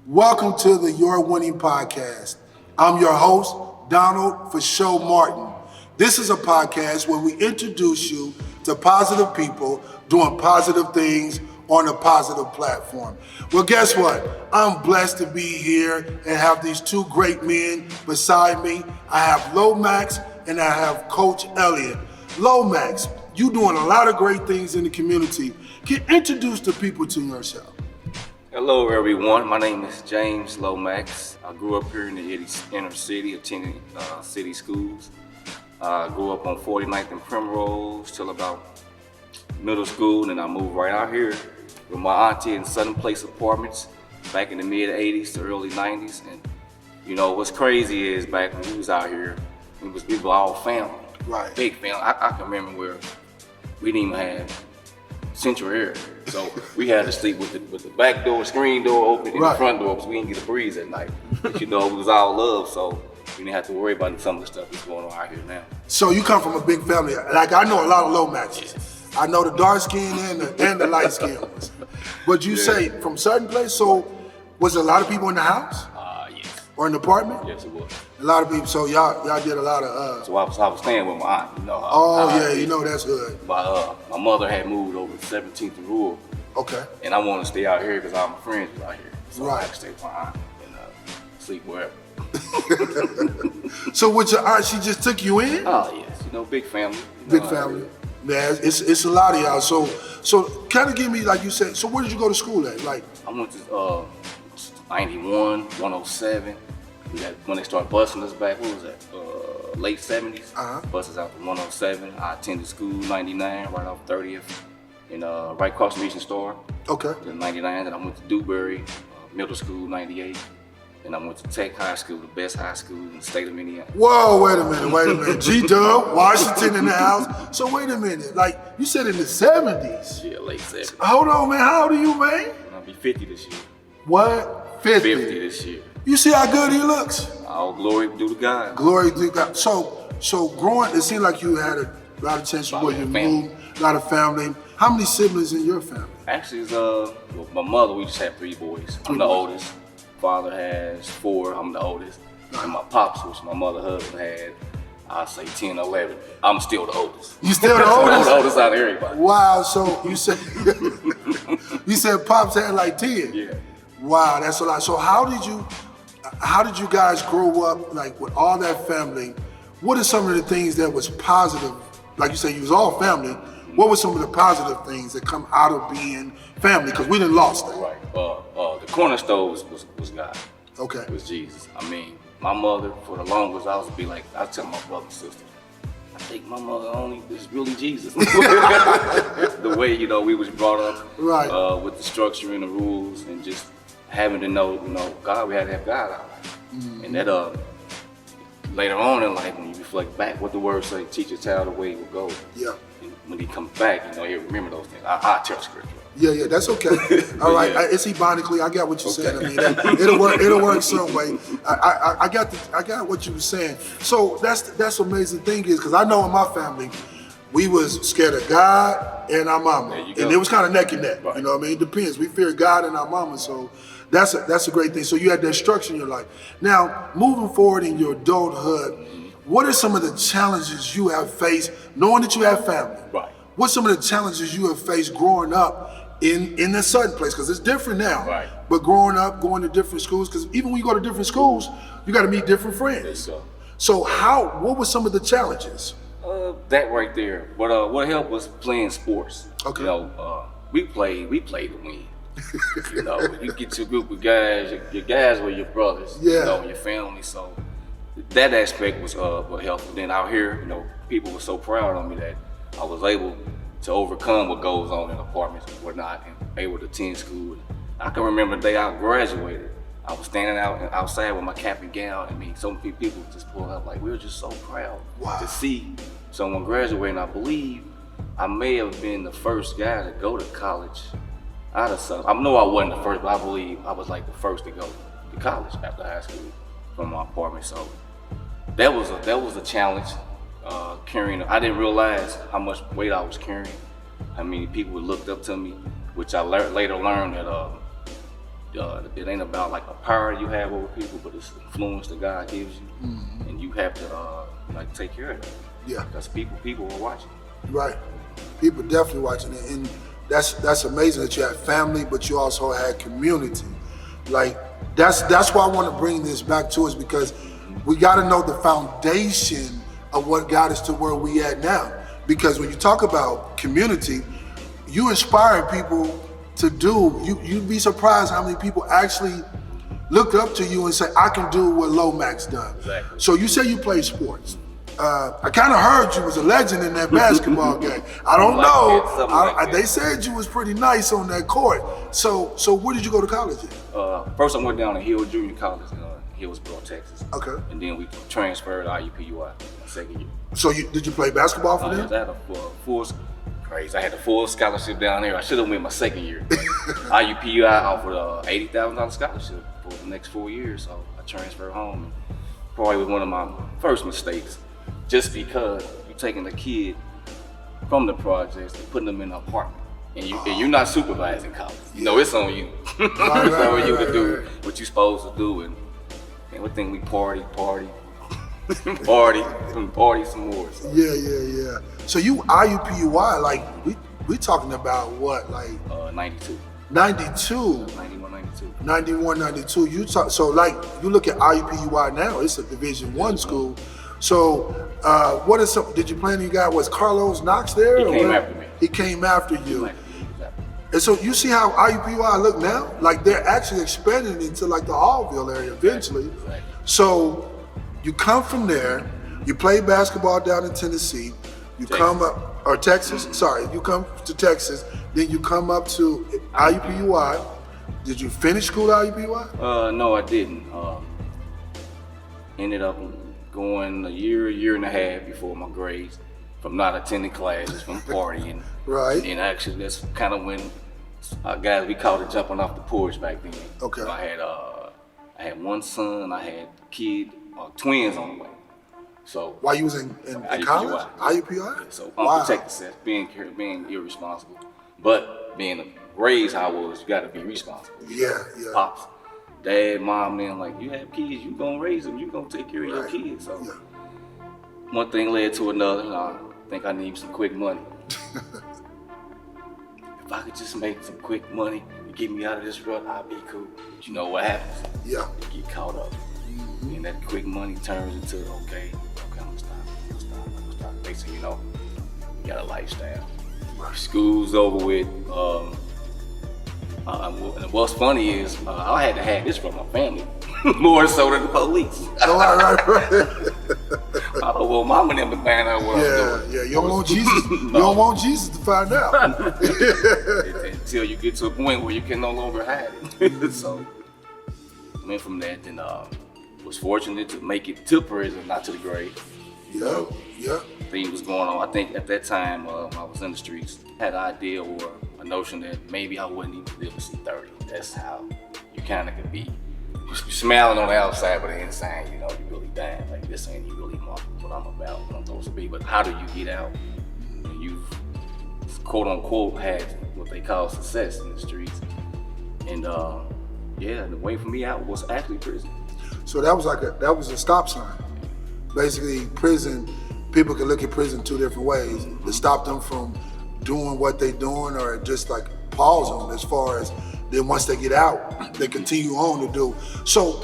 Welcome to the Your Winning Podcast. I'm your host, Donald FOSHO Martin. This is a podcast where we introduce you to positive people doing positive things on a positive platform. Well, guess what? I'm blessed to be here and have these two great men beside me. I have Lomax and I have Coach Elliott. Lomax, you doing a lot of great things in the community. Can you introduce the people to yourself? Hello everyone, my name is James Lomax. I grew up here in the inner city, attending city schools. I grew up on 49th and Primrose till about middle school, and I moved right out here with my auntie in Southern Place Apartments back in the mid 80s to early 90s. And you know, what's crazy is back when we was out here, we were all family, Right. big family. I can remember where we didn't even have central air. So we had to sleep with the back door, screen door open, and Right. the front door, because we didn't get a breeze at night. But you know, it was all love, so we didn't have to worry about some of the stuff that's going on out here now. So you come from a big family. Like, I know a lot of Lomaxes. I know the dark skin and the light skin ones. But you say from certain place, so was there a lot of people in the house Yes. or in the apartment? Yes, it was. A lot of people. So y'all did a lot of. So I was staying with my aunt, you know. You know that's good. My mother had moved over to 17th and Rural, Okay. and I wanted to stay out here because all my friends was out here. So I Right. had to stay with my aunt and sleep wherever. So with your aunt, she just took you in? Oh yes, you know, big family. You Big know, family. Yeah, it's a lot of y'all. So kind of give me, like you said. So where did you go to school at? Like, I went to 91, 107. We got when they started busing us back. What was that? Late 70s. Buses out to 107. I attended school 99, right off 30th, and right across the Mission Store. okay. Then 99. Then I went to Dewberry Middle School 98. Then I went to Tech High School, the best high school in the state of Minneapolis. Whoa, wait a minute. G-Dub, Washington in the house. So wait a minute, like you said in the 70s. Yeah, late 70s. Hold on, man, how old are you, man? I'll be 50 this year. What? 50. 50 this year. You see how good he looks? All glory due to God. Glory to God. So growing, it seemed like you had a lot of chance where you moved, a lot of family. How many siblings in your family? Actually, it's well, my mother, we just had 3 boys. I'm the oldest. Father has 4, I'm the oldest. And my pops, which my mother husband had, I'll say 10 or 11. I'm still the oldest. You still the I'm oldest? the oldest out of everybody. Wow, so you said you said Pops had like 10? Yeah. Wow, that's a lot. So how did you guys grow up, like with all that family? What are some of the things that was positive? Like you said, you was all family. What were some of the positive things that come out of being family? Because we done lost that. Right. The cornerstone was God. Okay. It was Jesus. I mean, my mother, for the longest, I was tell my brother and sister, I think my mother only is really Jesus. The way, you know, we was brought up, Right. with the structure and the rules, and just having to know, God, we had to have God out. And that later on in life, when you reflect back, what the word say, teach a child the way he will go. Yeah. And when he comes back, he'll remember those things. I tell scripture. Yeah, that's okay. All right, Yeah. It's ebonically. I got what you said. Okay. I mean, it'll work some way. I got what you were saying. So that's amazing thing is because I know in my family, we was scared of God and our mama, There you go. and it was kind of neck and neck. Right. You know what I mean? It depends. We fear God and our mama, so that's a great thing. So you had that structure in your life. Now moving forward in your adulthood, what are some of the challenges you have faced, knowing that you have family? Right. What's some of the challenges you have faced growing up in a certain place? Because it's different now. Right. But growing up, going to different schools, because even when you go to different schools, you got to meet different friends. There you go. So what were some of the challenges? That right there. But what helped was playing sports. Okay. You know, we played to win. You know, you get your group of guys. Your guys were your brothers. Yeah. You know, your family. So that aspect was what helped. Then out here, people were so proud of me that I was able to overcome what goes on in apartments and whatnot, and able to attend school. I can remember the day I graduated. I was standing outside with my cap and gown. I mean, so many people just pulled up like we were just so proud to see someone graduating. I believe I may have been the first guy to go to college out of Southern. I know I wasn't the first, but I believe I was like the first to go to college after high school from my apartment. So that was a challenge. Carrying, I didn't realize how much weight I was carrying. How many people looked up to me, which I later learned that it ain't about like a power you have over people, but it's influence that God gives you, and you have to like take care of it. Yeah. Because people are watching. Right. People definitely watching it, and that's amazing that you had family, but you also had community. Like that's why I want to bring this back to us, because we got to know the foundation of what got us to where we at now. Because when you talk about community, you inspire people to do. You'd be surprised how many people actually look up to you and say, I can do what Lomax done. Exactly. So you say you play sports. I kind of heard you was a legend in that basketball game. I don't know. They said you was pretty nice on that court. So where did you go to college at? First I went down to Hill Junior College in Hillsboro, Texas. Okay. And then we transferred to IUPUI my second year. So did you play basketball for them? I had I had a full scholarship down there. I should have went my second year. IUPUI offered $80,000 scholarship for the next 4 years, so I transferred home. And probably was one of my first mistakes, just because you're taking a kid from the projects and putting them in an apartment, and you're not supervising college. You know, it's on you. It's on you to do what you're supposed to do, and we think we party some more. So. Yeah. So you IUPUI, like we talking about what, like 92. 92. 91, 92. You talk, so like you look at IUPUI now, it's a Division I school. So what is some? Did you play any guy? Was Carlos Knox there? He came after me. He came after you. And so you see how IUPUI look now? Like they're actually expanding into like the Hallville area eventually. Exactly. So you come from there, you play basketball down in Tennessee, you come up, or Texas, sorry, you come to Texas, then you come up to IUPUI. Did you finish school at IUPUI? No, I didn't. Ended up going a year and a half before my grades, from not attending classes, from partying. Right. And actually, that's kind of when guys, we called it jumping off the porch back then. Okay. So I had one son, I had a kid, twins on the way. So while you was in college? IUPUI? Yeah, so unprotected sex, being irresponsible. But being raised how I was, you gotta be responsible. Yeah. Pops, dad, mom, then like, you have kids, you gonna raise them, you gonna take care of your kids. So one thing led to another, and I think I need some quick money. If I could just make some quick money to get me out of this rut, I'd be cool. But you know what happens? Yeah. You get caught up. And that quick money turns into, okay, I'm gonna stop. Next thing you know, you got a lifestyle. School's over with. And what's funny is, I had to have this from my family, more so than the police. Right. I don't want mama and them to find out what I'm doing. Yeah, you don't want Jesus. You don't want Jesus to find out. Until you get to a point where you can no longer hide it. So, went from that, then was fortunate to make it to prison, not to the grave. Yeah. Thing was going on. I think at that time, I was in the streets, had an idea or a notion that maybe I wouldn't even live to see 30. That's how you kind of could be. You're smiling on the outside, but the inside, you know, you really dying. Like, this ain't really what I'm about, what I'm supposed to be. But how do you get out? And you've, quote unquote, had what they call success in the streets. And the way for me out was actually prison. So that was a stop sign. Basically, prison, people can look at prison two different ways. To stop them from doing what they're doing, or just like pause them as far as then once they get out, they continue on to do. So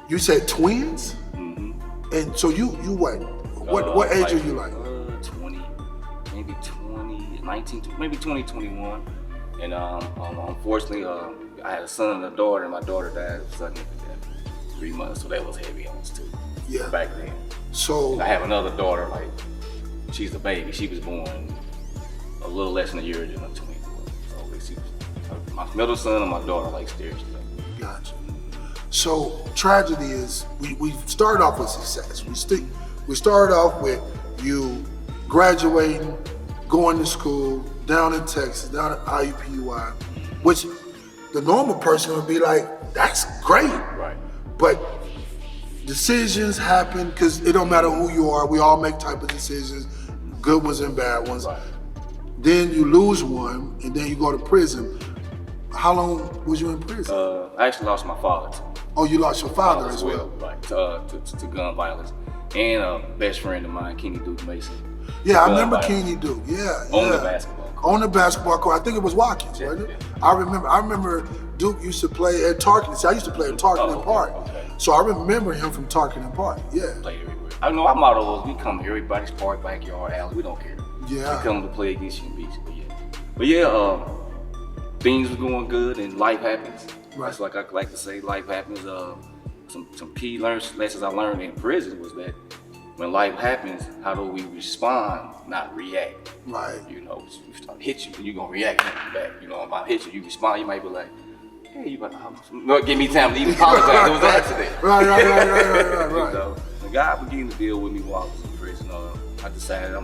you said twins? And so you what? What age are you like? 20, maybe 20, 19, maybe 20, 21. And unfortunately, I had a son and a daughter, and my daughter died suddenly at 3 months, so that was heavy on us too. Yeah. Back then. So and I have another daughter, like, she's a baby. She was born a little less than a year than a twin. So my middle son and my daughter like stairs. Gotcha. So tragedy is we started off with success. We started off with you graduating, going to school down in Texas, down at IUPUI, which the normal person would be like, that's great. Right. But decisions happen, because it don't matter who you are, we all make type of decisions, good ones and bad ones. Right. Then you lose one, and then you go to prison. How long was you in prison? I actually lost my father too. Oh, you lost your father as well. Right, to gun violence. And a best friend of mine, Kenny Duke Mason. Yeah, I remember Kenny Duke. Yeah, on the basketball court. On the basketball court. I think it was Watkins, wasn't it? I remember Duke used to play at Tarkington. See, I used to play at Tarkington Park. Okay. So I remember him from Tarkington Park. Yeah. Play everywhere. I know our motto was we come to everybody's park, backyard, alley. We don't care. Yeah. We come to play against you and beat you. But yeah, things were going good and life happens. Right. That's like I like to say, life happens. Some key lessons I learned in prison was that when life happens, how do we respond, not react? Right. You know, if start hit you, you're gonna react back. You know, if I hit you, you respond. You might be like, "Hey, you about to give me time to even apologize. It was an accident." Right. You know, when God began to deal with me while I was in prison, I decided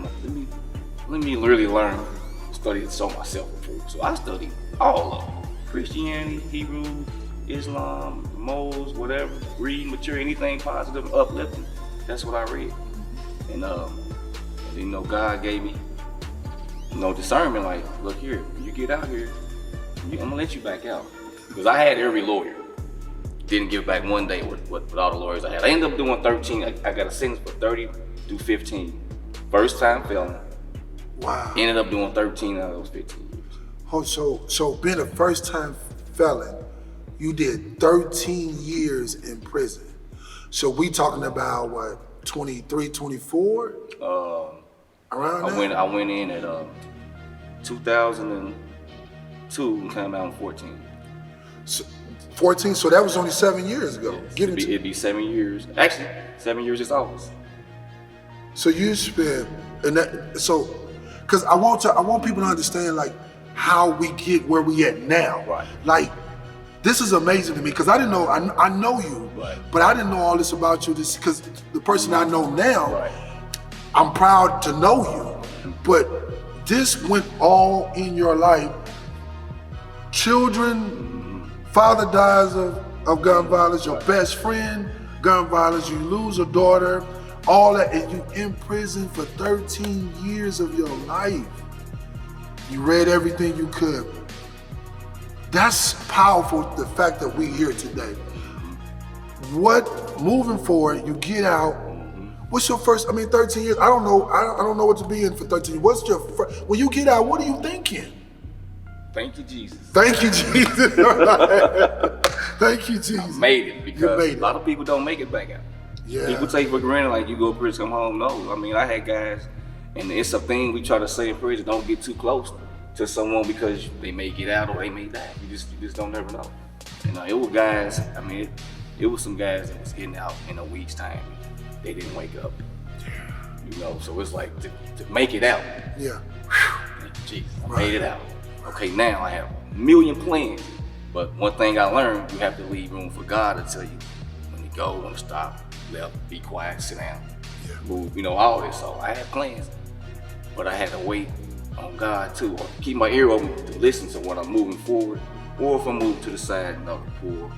let me really learn, study and show myself approved. So I studied all of them: Christianity, Hebrew, Islam, Moles, whatever. Read, mature, anything positive, uplifting. That's what I read. And you know, God gave me, you know, discernment. Like, look here, when you get out here, I'm gonna let you back out. Because I had every lawyer. Didn't give back one day with all the lawyers I had. I ended up doing 13. I got a sentence for 30 through 15. First time felon. Wow. Ended up doing 13 out of those 15 years. Oh, so being a first time felon, you did 13 years in prison. So we talking about what, 23, 24? Around that? I went in at 2002 and came out in 14. So, 14, so that was only 7 years ago. Yes, it'd be 7 years. Actually, 7 years is August. So you spent, and that, so, cause I want people to understand like how we get where we at now. Right. Like, this is amazing to me because I didn't know, I know you, right, but I didn't know all this about you just because the person I know now, right, I'm proud to know you, but this went all in your life. Children, father dies of gun violence, your best friend, gun violence, you lose a daughter, all that, and you in prison for 13 years of your life. You read everything you could. That's powerful, the fact that we here today. What, moving forward, you get out, what's your first, 13 years, I don't know what to be in for 13 years. What's your first, when you get out, what are you thinking? Thank you, Jesus. Thank you, Jesus. Thank you, Jesus. I made it because made it. A lot of people don't make it back out. Yeah. People take for granted like you go to prison, come home. No, I had guys, and it's a thing we try to say in prison, don't get too close to someone because they may get out or they may die. You just don't never know. And it was guys, it was some guys that was getting out in a week's time. They didn't wake up. You know, so it's like to make it out. Yeah. Thank you, Jesus, I made it out. Okay, now I have a million plans, but one thing I learned, you have to leave room for God to tell you when to go, when to stop, left, be quiet, sit down, move, all this. So I had plans, but I had to wait on God too, or keep my ear open to listen to when I'm moving forward, or if I'm moving to the side, pull,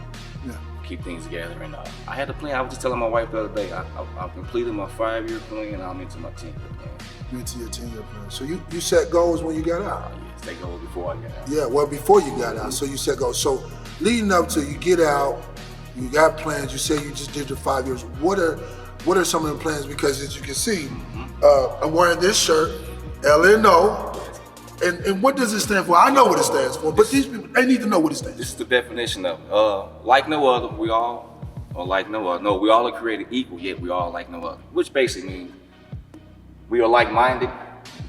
keep things together. And I had a plan. I was just telling my wife the other day, I've completed my 5-year plan, and I'm into my 10-year plan. You're into your 10-year plan. So you set goals when you got out? Yes, they goals before I got out. Yeah, well, before you got out, so you set goals. So leading up to you get out, you got plans, you say you just did your 5 years. What are some of the plans? Because as you can see, I'm wearing this shirt, LNO, and what does it stand for? I know what it stands for, but these people, they need to know what it stands for. This is the definition of like no other, we all are like no other. No, we all are created equal, yet we all like no other. Which basically means we are like-minded,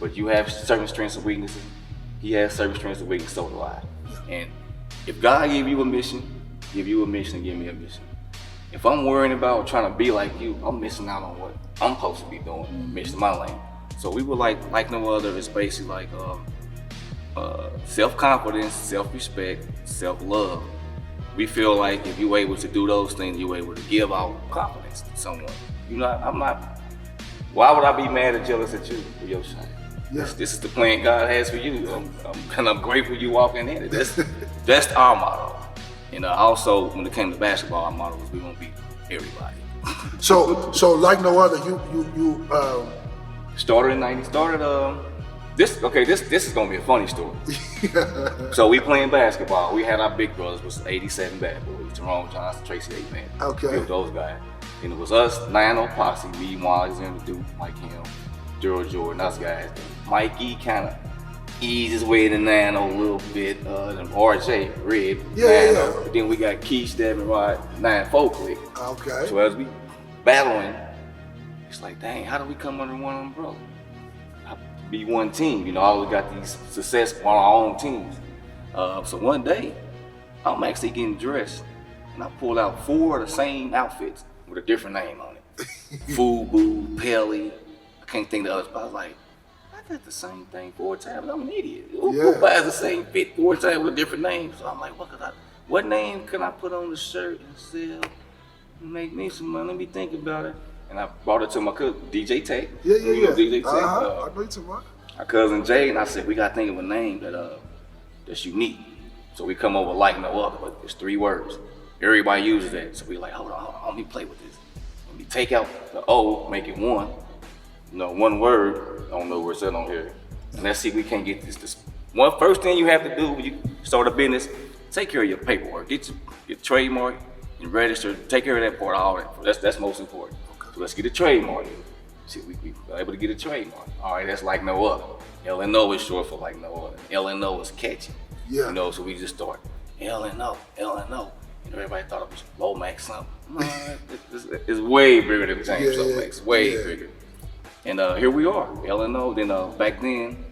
but you have certain strengths and weaknesses. He has certain strengths and weaknesses, so do I. And if God gave you a mission, give me a mission. If I'm worrying about trying to be like you, I'm missing out on what I'm supposed to be doing, missing my lane. So we were like no other. It's basically like self-confidence, self-respect, self-love. We feel like if you're able to do those things, you're able to give out confidence to someone. I'm not. Why would I be mad or jealous at you for your shine? Yes. This is the plan God has for you. I'm grateful you walking in it. That's our motto. And also, when it came to basketball, our motto was we gonna beat everybody. So like no other, you started in '90. This is gonna be a funny story. So we playing basketball. We had our big brothers, was 87 bad boys, Jerome Johnson, Tracy Aikman. Okay. Those guys. And it was us, 9-0 posse, me, Alexander Duke, Mike Hill, Gerald Jordan, us guys. Mikey kind of eased his way to 9-0 a little bit. And RJ, Red, 9-0. But then we got Keish, Devin, Rod, 9-4 click. Okay. So as we battling, it's like, dang, how do we come under one umbrella? Be one team, you know, I always got these success on our own teams. So one day, I'm actually getting dressed, and I pulled out 4 of the same outfits with a different name on it. Fubu, Pelly, I can't think of the others, but I was like, I got the same thing 4 times, I'm an idiot. Who buys the same fit 4 times with a different name? So I'm like, what name can I put on the shirt and sell and make me some money? Let me think about it. And I brought it to my cousin, DJ Tech. Yeah. DJ Tech. I know you too much. My cousin Jay, and I said, we gotta think of a name that's unique. So we come over like no other, but it's 3 words. Everybody uses that. So we like, hold on, let me play with this. Let me take out the O, make it 1. You know, 1 word. I don't know where it's at on here. And let's see if we can't get this. First thing you have to do when you start a business, take care of your paperwork. Get your trademark and register. Take care of that part, all that. That's most important. So let's get a trademark. See, we were able to get a trademark. All right, that's like no other. LNO is short for like no other. LNO is catchy. Yeah. You know, so we just start LNO. You know, everybody thought it was Lomax something. Man, it's way bigger than James Lomax. Way bigger. And here we are, LNO. Then back then,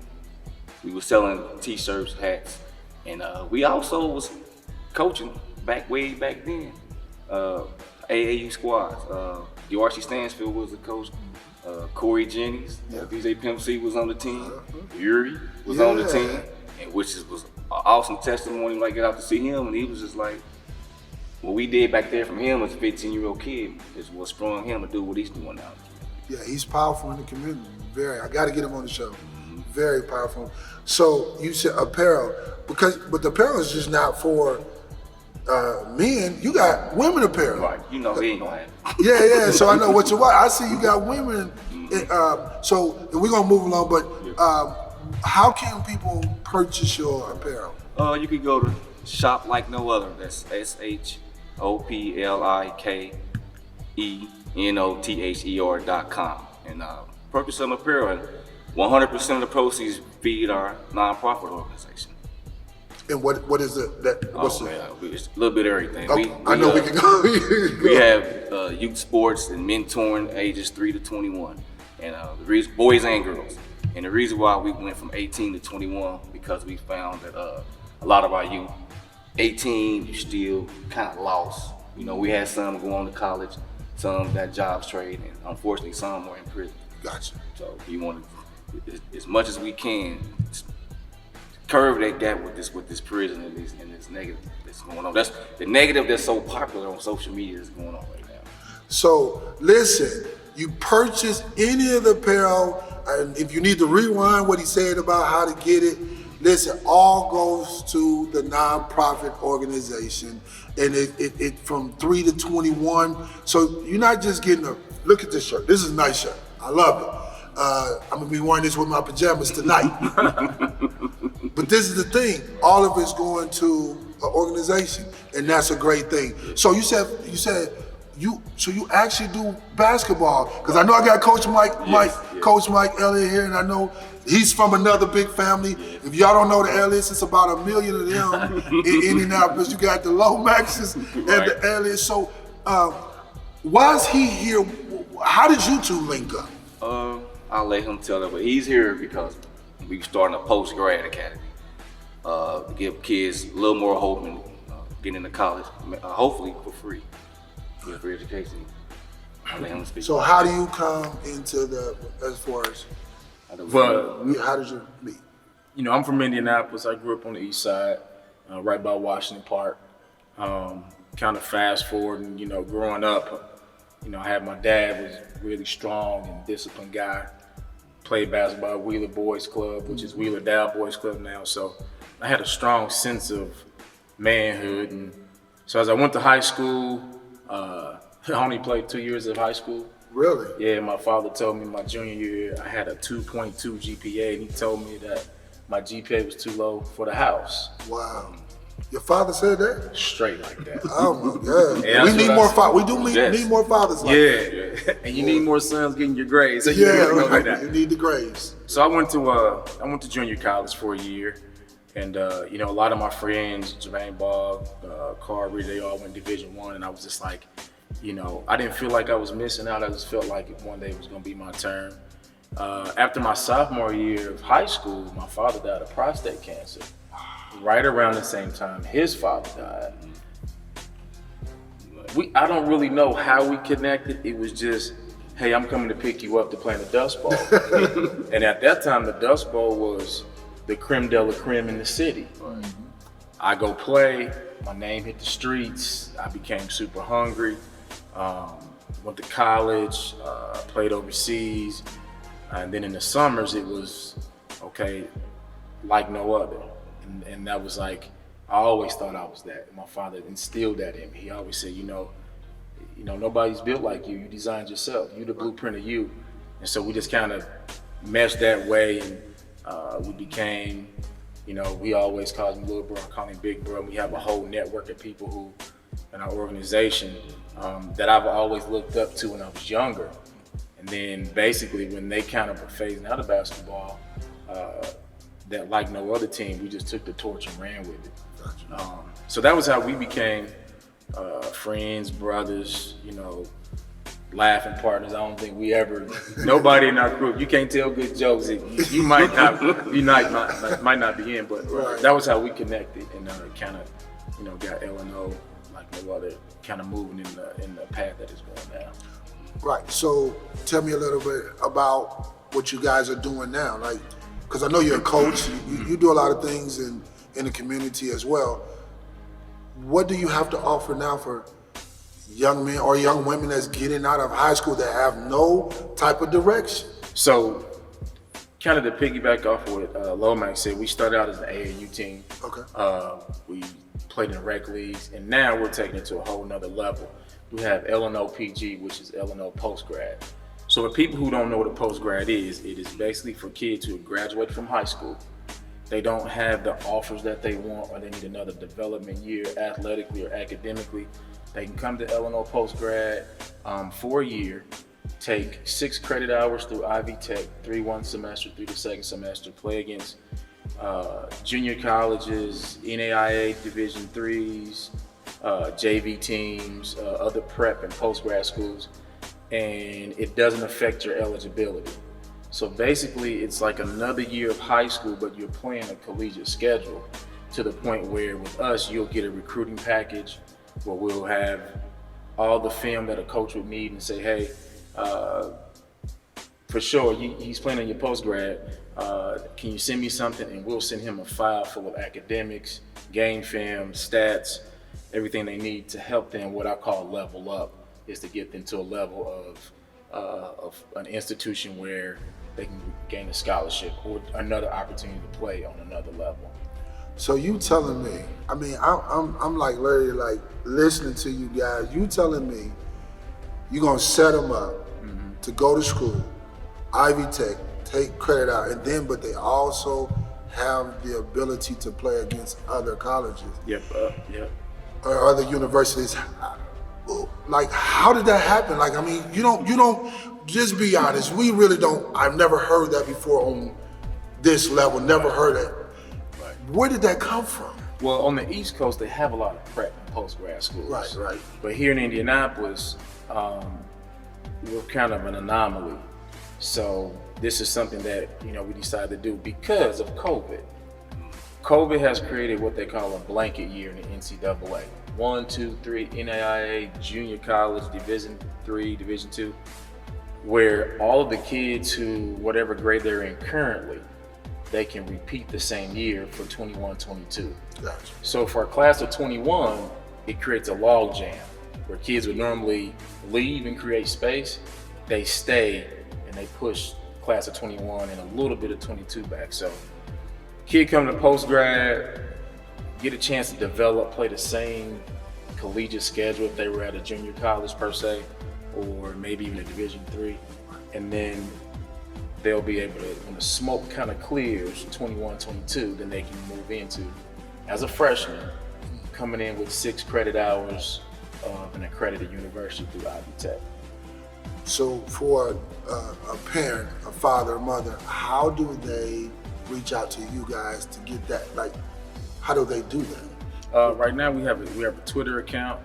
we were selling T-shirts, hats, and we also was coaching way back then. AAU squads. DeArchie Stansfield was the coach. Corey Jennings, DJ Pimp C was on the team. Yuri was on the team, and which was an awesome testimony. Like, get out to see him, and he was just like, what we did back there from him as a 15-year-old kid is what sprung him to do what he's doing now. Yeah, he's powerful in the community. I got to get him on the show. Very powerful. So you said apparel, but the apparel is just not for men. You got women apparel. Right. You know he ain't gonna have it. Yeah. So I know what you want. I see you got women. So and we're gonna move along. But how can people purchase your apparel? You could go to Shop Like No Other. That's shoplikenoTher.com and purchase some apparel. And 100% of the proceeds feed our nonprofit organization. And what is it? What's it's a little bit of everything. Okay, I know we can go. We have youth sports and mentoring ages 3 to 21, and boys and girls. And the reason why we went from 18 to 21 because we found that a lot of our youth, 18, you still kind of lost. You know, we had some go on to college, some got jobs trade, and unfortunately some were in prison. Gotcha. So we want to, as much as we can, curve that gap with this prison and this negative that's going on. That's the negative that's so popular on social media that's going on right now. So listen, you purchase any of the apparel, and if you need to rewind what he said about how to get it, listen, all goes to the nonprofit organization, and it from 3 to 21. So you're not just getting look at this shirt. This is a nice shirt. I love it. I'm gonna be wearing this with my pajamas tonight. But this is the thing, all of it's going to an organization, and that's a great thing. So you said you actually do basketball, because I know I got Coach Mike Elliott here, and I know he's from another big family. If y'all don't know the Elliott's, it's about 1 million of them in Indianapolis. You got the Lomaxes and the Elliott's. So why is he here? How did you two link up? I'll let him tell it, but he's here because we starting a PostGrad academy to give kids a little more hope in getting into college, hopefully for free. Get free education. I'll let him speak. So how do you come into as far as? How did you meet? You know, I'm from Indianapolis. I grew up on the east side, right by Washington Park. Kind of fast forward, and you know, growing up, you know, I had my dad was really strong and disciplined guy. Played basketball at Wheeler Boys Club, which is Wheeler Dow Boys Club now. So I had a strong sense of manhood. And so as I went to high school, I only played 2 years of high school. Really? Yeah, my father told me my junior year I had a 2.2 GPA, and he told me that my GPA was too low for the house. Wow. Your father said that? Straight like that. Oh my God. Yeah, We need more fathers. We do Yes. need more fathers like that. Yeah, and you need more sons getting your grades. So you Yeah, need to know right. that. You need the grades. So I went to junior college for a year, and you know, a lot of my friends, Jermaine Ball, Carver, they all went Division I, and I was just like, you know, I didn't feel like I was missing out. I just felt like one day it was gonna be my turn. After my sophomore year of high school, my father died of prostate cancer. Right around the same time his father died. I don't really know how we connected. It was just, hey, I'm coming to pick you up to play in the Dust Bowl. And at that time, the Dust Bowl was the creme de la creme in the city. I go play, my name hit the streets, I became super hungry, went to college, played overseas, and then in the summers it was, okay, like no other. And that was like, I always thought I was that. My father instilled that in me. He always said, you know, nobody's built like you. You designed yourself. You the blueprint of you. And so we just kind of meshed that way, and we became, you know, we always call him little bro, I call him big bro. And we have a whole network of people who, in our organization, that I've always looked up to when I was younger. And then basically when they kind of were phasing out of basketball, that like no other team, we just took the torch and ran with it. So that was how we became friends, brothers, you know, laughing partners. I don't think we ever, nobody in our group, you can't tell good jokes. You might not be in, but right. That was how we connected, and kind of, you know, got LNO like no other, kind of moving in the path that it's going now. Right. So tell me a little bit about what you guys are doing now. Like, because I know you're a coach, you do a lot of things in the community as well. What do you have to offer now for young men or young women that's getting out of high school that have no type of direction? So, kind of to piggyback off what Lomax said, we started out as an AAU team. Okay. We played in rec leagues, and now we're taking it to a whole nother level. We have LMOPG, which is LNO PostGrad. So for people who don't know what a PostGrad is, it is basically for kids who graduate from high school. They don't have the offers that they want, or they need another development year athletically or academically. They can come to LNO PostGrad for a year, take 6 credit hours through Ivy Tech, 3 one semester, 3 the second semester, play against junior colleges, NAIA Division IIIs, JV teams, other prep and post-grad schools, and it doesn't affect your eligibility. So basically, it's like another year of high school, but you're playing a collegiate schedule to the point where with us, you'll get a recruiting package where we'll have all the film that a coach would need and say, hey, for sure, he's playing on your post-grad. Can you send me something? And we'll send him a file full of academics, game film, stats, everything they need to help them, what I call level up, is to get them to a level of an institution where they can gain a scholarship or another opportunity to play on another level. So you telling me, I mean, I'm like literally like listening to you guys. You telling me you're gonna set them up to go to school, Ivy Tech, take credit out, and then but they also have the ability to play against other colleges. Yep. Or other universities. Like, how did that happen? Like, I mean, you don't, just be honest. We really don't, I've never heard that before on this level, never heard it. Right. Where did that come from? Well, on the East Coast, they have a lot of prep and post-grad schools. Right. But here in Indianapolis, we're kind of an anomaly. So this is something that, you know, we decided to do because of COVID. COVID has created what they call a blanket year in the NCAA. 1, 2, 3, NAIA, junior college, Division III, Division II, where all of the kids who, whatever grade they're in currently, they can repeat the same year for 21-22. Gotcha. So for a class of 21, it creates a log jam where kids would normally leave and create space. They stay and they push class of 21 and a little bit of 22 back. So kid come to post-grad, get a chance to develop, play the same collegiate schedule if they were at a junior college per se, or maybe even a Division III. And then they'll be able to, when the smoke kind of clears, 21, 22, then they can move into, as a freshman, coming in with 6 credit hours of an accredited university through Ivy Tech. So for a parent, a father, a mother, how do they reach out to you guys to get that? Like, how do they do that? Right now we have a Twitter account,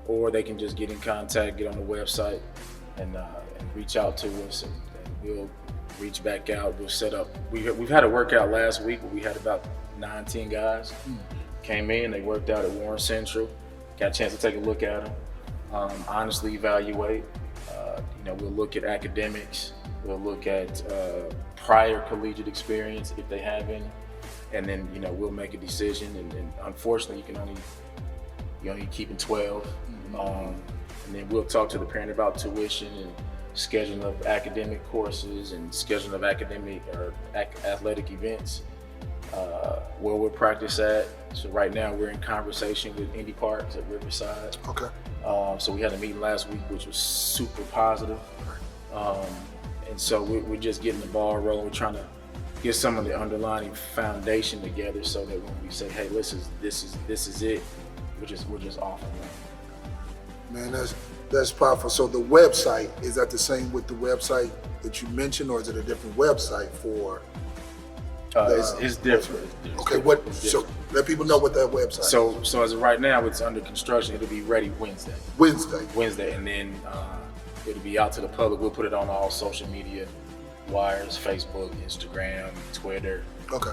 or they can just get in contact, get on the website, and reach out to us, and we'll reach back out. We'll set up. We've had a workout last week where we had about 9-10 guys came in. They worked out at Warren Central. Got a chance to take a look at them, honestly evaluate. We'll look at academics. We'll look at prior collegiate experience if they have any, and then we'll make a decision. And unfortunately, you only keeping 12. And then we'll talk to the parent about tuition and scheduling of academic courses and scheduling of academic or athletic events, where we'll practice at. So right now we're in conversation with Indy Parks at Riverside. Okay. So we had a meeting last week, which was super positive. And so we're just getting the ball rolling. We're trying to get some of the underlying foundation together so that when we say, hey, this is it, we're just off and running. Man, that's powerful. So the website, is that the same with the website that you mentioned, or is it a different website for? It's different. Okay, so let people know what that website is. So as of right now, it's under construction. It'll be ready Wednesday, and then it'll be out to the public. We'll put it on all social media wires, Facebook, Instagram, Twitter. Okay.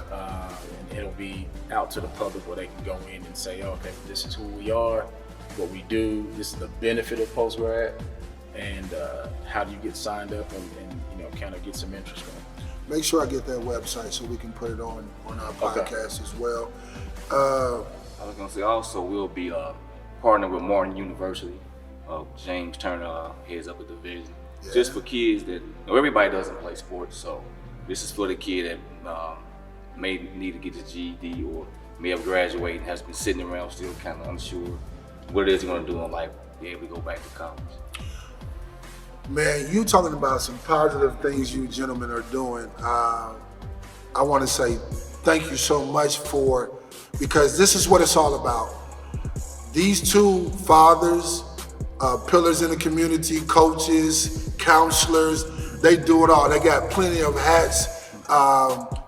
And it'll be out to the public where they can go in and say, okay, this is who we are, what we do, this is the benefit of PostGrad, and how do you get signed up and kind of get some interest going. Make sure I get that website so we can put it on our podcast as well. I was gonna say also we'll be partnering with Martin University. James Turner heads up a division just for kids that everybody doesn't play sports. So this is for the kid that may need to get his GED or may have graduated and has been sitting around still kind of unsure what it is he's gonna do in life, be able to go back to college. Man, you talking about some positive things you gentlemen are doing. I want to say thank you so much because this is what it's all about. These two fathers, pillars in the community, coaches, counselors, they do it all. They got plenty of hats.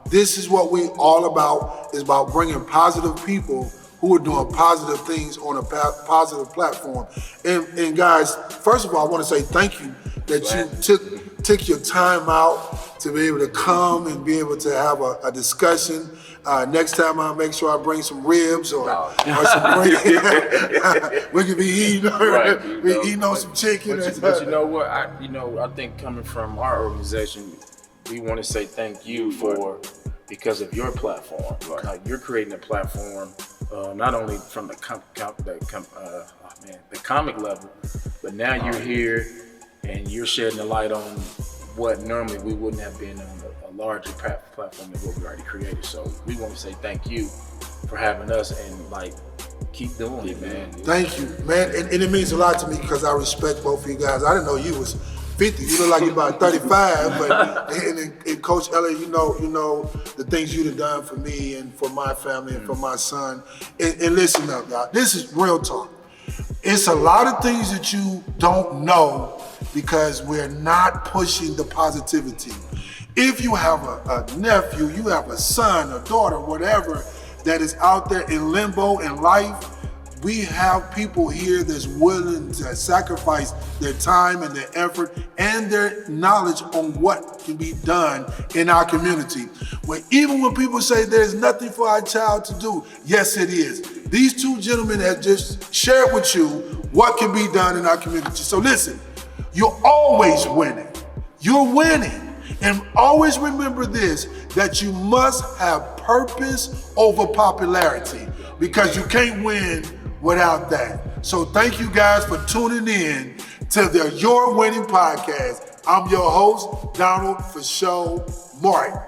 This is what we all about, is about bringing positive people who are doing positive things on a positive platform. And guys, first of all, I want to say thank you that you took your time out to be able to come and be able to have a discussion. Next time I'll make sure I bring some ribs or some we could be eating, eating on some chicken. But you know what? I think coming from our organization, we want to say thank you because of your platform. You're creating a platform not only from the comic level, but now you're here and you're shedding a light on what normally we wouldn't have been on a larger platform than what we already created. So we want to say thank you for having us and keep doing it, man. Thank you, man. And it means a lot to me because I respect both of you guys. I didn't know you was 50. You look like you're about 35, but and Coach Elliott, you know the things you've done for me and for my family and for my son. And listen up, y'all. This is real talk. It's a lot of things that you don't know because we're not pushing the positivity. If you have a nephew, you have a son, a daughter, whatever, that is out there in limbo in life, we have people here that's willing to sacrifice their time and their effort and their knowledge on what can be done in our community. Even when people say there's nothing for our child to do, yes it is. These two gentlemen have just shared with you what can be done in our community. So listen, you're always winning. You're winning. And always remember this, that you must have purpose over popularity because you can't win without that. So thank you guys for tuning in to the Your Winning Podcast. I'm your host, Donald FOSHO Martin.